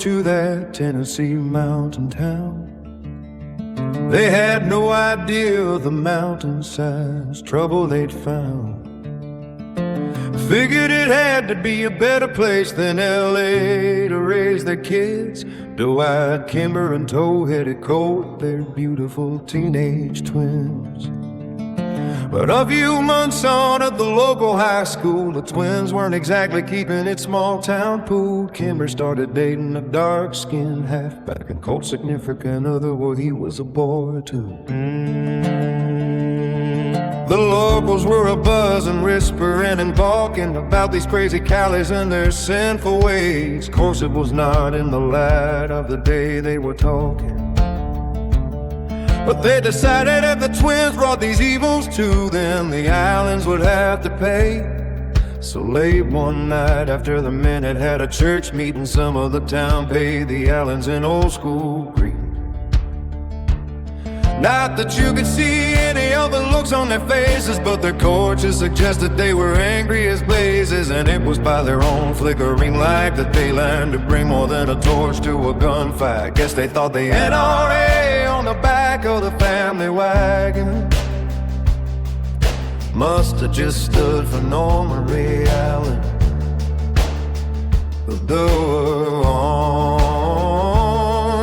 to that Tennessee mountain town. They had no idea of the mountain-sized trouble they'd found. Figured it had to be a better place than L.A. to raise their kids. Doe-eyed Kimber and Doe-headed Colt, they're beautiful teenage twins. But a few months on at the local high school, the twins weren't exactly keeping it small town pool. Kimber started dating a dark-skinned halfback, and Colt's significant other, well, he was a boy too. The locals were abuzz and whispering and balking about these crazy Callies and their sinful ways. Course it was not in the light of the day they were talking, but they decided if the twins brought these evils to them, the islands would have to pay. So late one night after the men had had a church meeting, some of the town paid the islands in old school Greek. Not that you could see any of the looks on their faces, but their coaches suggested they were angry as blazes. And it was by their own flickering light that they learned to bring more than a torch to a gunfight. Guess they thought the NRA on the back of the family wagon must have just stood for Norma Ray Allen.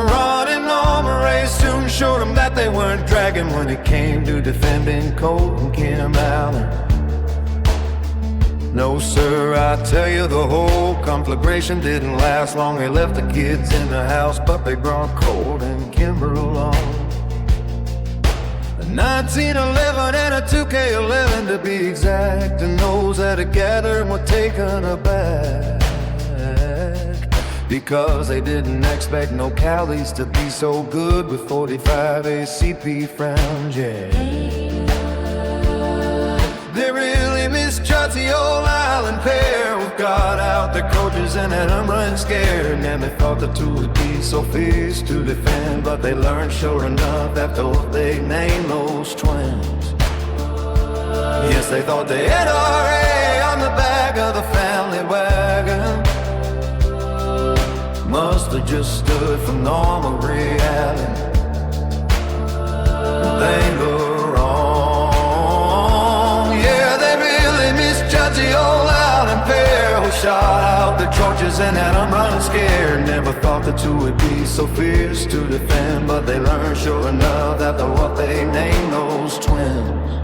Ron and Norma Ray soon showed them that they weren't dragging when it came to defending Colt and Kim Allen. No sir, I tell you, the whole conflagration didn't last long. They left the kids in the house, but they brought Colt and Kimber along. A 1911 and a 2K11 to be exact, and those that had gathered were taken aback, because they didn't expect no Callies to be so good with 45 ACP frowns, yeah. They really misjudged the old island pair, who got out their coaches and had them running scared. And they thought the two would be so fierce to defend, but they learned sure enough after what they named those twins. Yes, they thought the NRA on the back of the family wagon must have just stood for Norma Ray Allen. They were wrong. Yeah, they really misjudged the old island pair, who shot out their torches and had them running scared. Never thought the two would be so fierce to defend, but they learned sure enough after what they named those twins.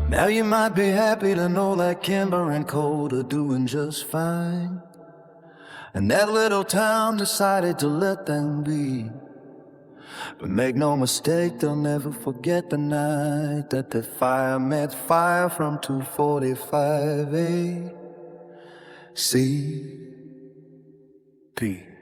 Now you might be happy to know that Kimber and Colt are doing just fine, and that little town decided to let them be. But make no mistake, they'll never forget the night that the fire met fire from 245 ACP.